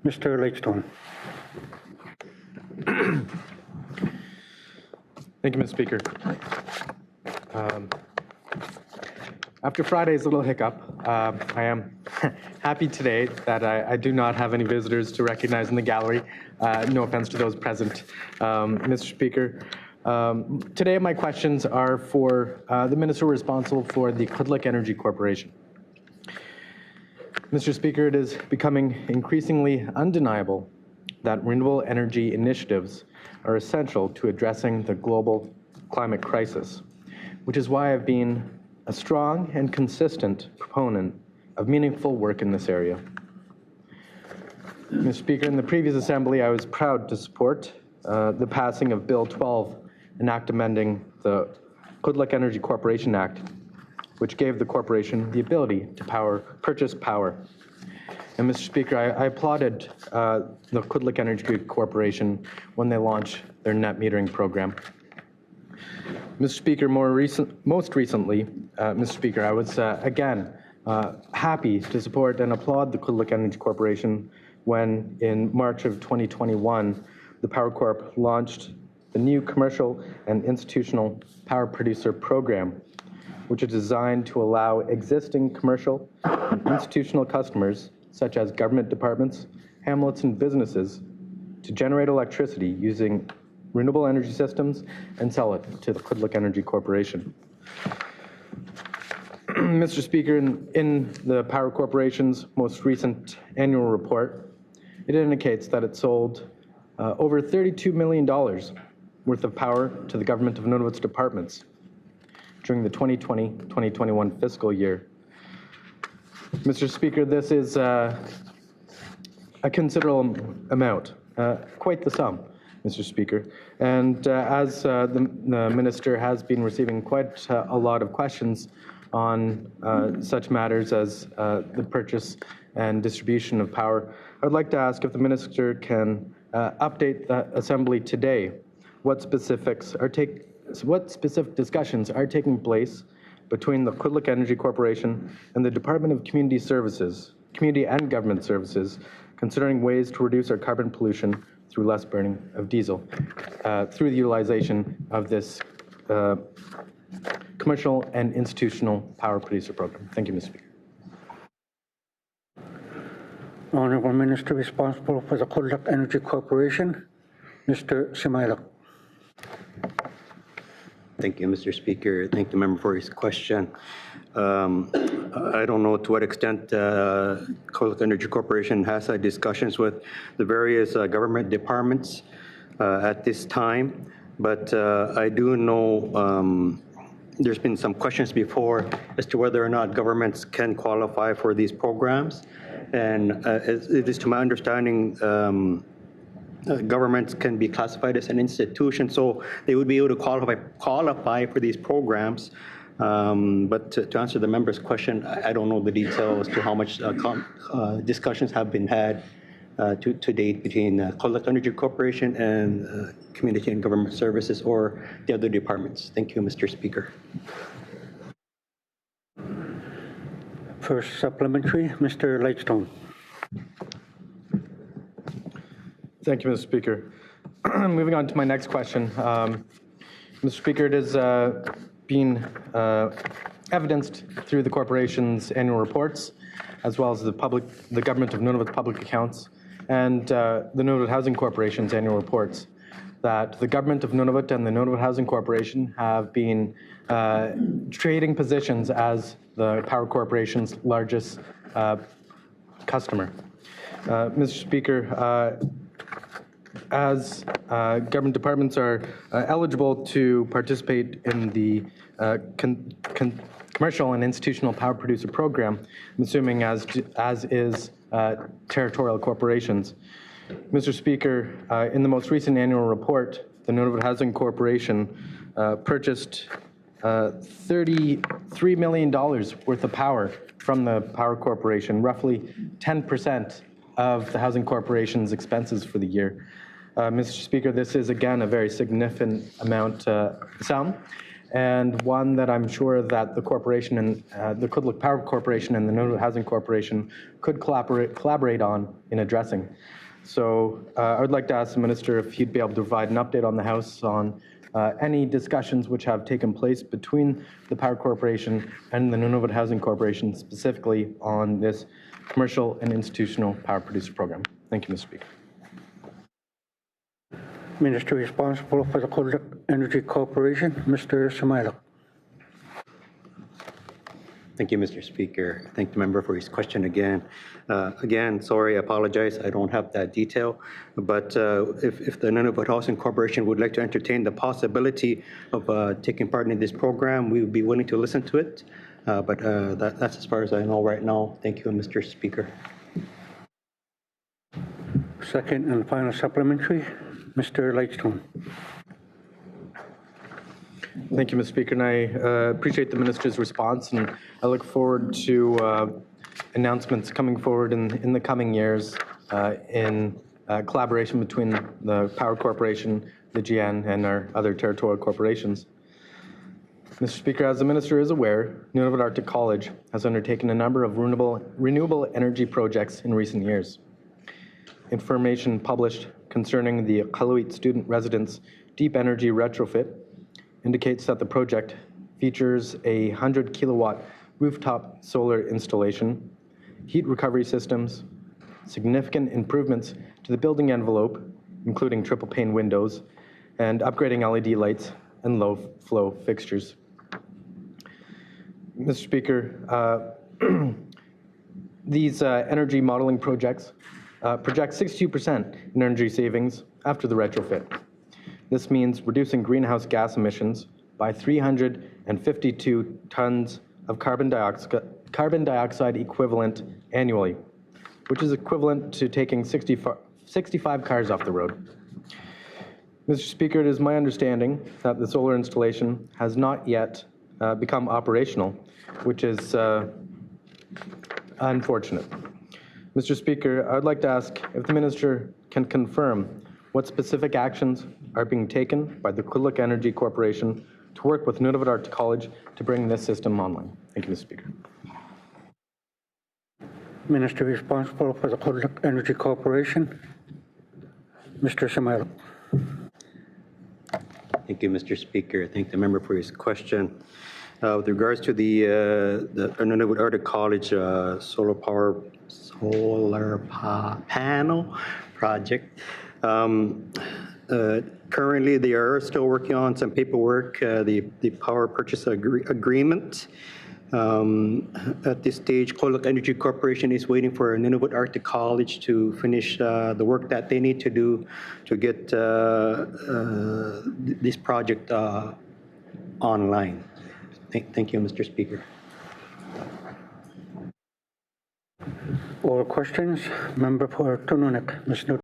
Mr. Lightstone. Thank you, Mr. Speaker. After Friday's little hiccup, I am happy today that I do not have any visitors to recognize in the gallery. No offense to those present, Mr. Speaker. Today, my questions are for the Minister responsible for the Qulliq Energy Corporation. Mr. Speaker, it is becoming increasingly undeniable that renewable energy initiatives are essential to addressing the global climate crisis, which is why I've been a strong and consistent proponent of meaningful work in this area. Mr. Speaker, in the previous Assembly, I was proud to support the passing of Bill 12, an act amending the Qulliq Energy Corporation Act, which gave the corporation the ability to purchase power. And Mr. Speaker, I applauded the Qulliq Energy Corporation when they launched their net metering program. Mr. Speaker, most recently, Mr. Speaker, I was again happy to support and applaud the Qulliq Energy Corporation when, in March of 2021, the Power Corp launched the new commercial and institutional power producer program, which is designed to allow existing commercial and institutional customers, such as government departments, hamlets, and businesses, to generate electricity using renewable energy systems and sell it to the Qulliq Energy Corporation. Mr. Speaker, in the Power Corporation's most recent annual report, it indicates that it sold over $32 million worth of power to the government of Nunavut's departments during the 2020-2021 fiscal year. Mr. Speaker, this is a considerable amount, quite the sum, Mr. Speaker. And as the Minister has been receiving quite a lot of questions on such matters as the purchase and distribution of power, I would like to ask if the Minister can update the Assembly today what specific discussions are taking place between the Qulliq Energy Corporation and the Department of Community and Government Services considering ways to reduce our carbon pollution through less burning of diesel, through the utilization of this commercial and institutional power producer program. Thank you, Mr. Speaker. Honourable Minister responsible for the Qulliq Energy Corporation, Mr. Simailaq. Thank you, Mr. Speaker. Thank the member for his question. I don't know to what extent Qulliq Energy Corporation has had discussions with the various government departments at this time, but I do know there's been some questions before as to whether or not governments can qualify for these programs. And it is to my understanding, governments can be classified as an institution, so they would be able to qualify for these programs. But to answer the member's question, I don't know the details as to how much discussions have been had to date between Qulliq Energy Corporation and Community and Government Services or the other departments. Thank you, Mr. Speaker. First supplementary, Mr. Lightstone. Thank you, Mr. Speaker. Moving on to my next question. Mr. Speaker, it has been evidenced through the corporation's annual reports, as well as the Government of Nunavut's public accounts and the Nunavut Housing Corporation's annual reports, that the Government of Nunavut and the Nunavut Housing Corporation have been trading positions as the Power Corporation's largest customer. Mr. Speaker, as government departments are eligible to participate in the commercial and institutional power producer program, I'm assuming as is territorial corporations. Mr. Speaker, in the most recent annual report, the Nunavut Housing Corporation purchased $33 million worth of power from the Power Corporation, roughly 10% of the Housing Corporation's expenses for the year. Mr. Speaker, this is again a very significant sum, and one that I'm sure that the corporation and the Qulliq Power Corporation and the Nunavut Housing Corporation could collaborate on in addressing. So I would like to ask the minister if he'd be able to provide an update on the House on any discussions which have taken place between the Power Corporation and the Nunavut Housing Corporation, specifically on this commercial and institutional power producer program. Thank you, Mr. Speaker. Minister responsible for the Qulliq Energy Corporation, Mr. Samailuk. Thank you, Mr. Speaker. Thank the member for his question again. Sorry, I apologize. I don't have that detail. But if the Nunavut Housing Corporation would like to entertain the possibility of taking part in this program, we would be willing to listen to it. But that's as far as I know right now. Thank you, Mr. Speaker. Second and final supplementary, Mr. Lightstone. Thank you, Mr. Speaker, and I appreciate the minister's response, and I look forward to announcements coming forward in the coming years in collaboration between the Power Corporation, the GN, and our other territorial corporations. Mr. Speaker, as the minister is aware, Nunavut Arctic College has undertaken a number of renewable energy projects in recent years. Information published concerning the Qulliq student residence deep energy retrofit indicates that the project features a 100 kilowatt rooftop solar installation, heat recovery systems, significant improvements to the building envelope, including triple pane windows, and upgrading LED lights and low flow fixtures. Mr. Speaker, these energy modeling projects project 62% in energy savings after the retrofit. This means reducing greenhouse gas emissions by 352 tons of carbon dioxide equivalent annually, which is equivalent to taking 65 cars off the road. Mr. Speaker, it is my understanding that the solar installation has not yet become operational, which is unfortunate. Mr. Speaker, I would like to ask if the minister can confirm what specific actions are being taken by the Qulliq Energy Corporation to work with Nunavut Arctic College to bring this system online. Thank you, Mr. Speaker. Minister responsible for the Qulliq Energy Corporation, Mr. Samailuk. Thank you, Mr. Speaker. Thank the member for his question. With regards to the Nunavut Arctic College solar panel project, currently they are still working on some paperwork, the power purchase agreement. At this stage, Qulliq Energy Corporation is waiting for Nunavut Arctic College to finish the work that they need to do to get this project online. Thank you, Mr. Speaker. All questions, member for Tununic, Ms. Newton.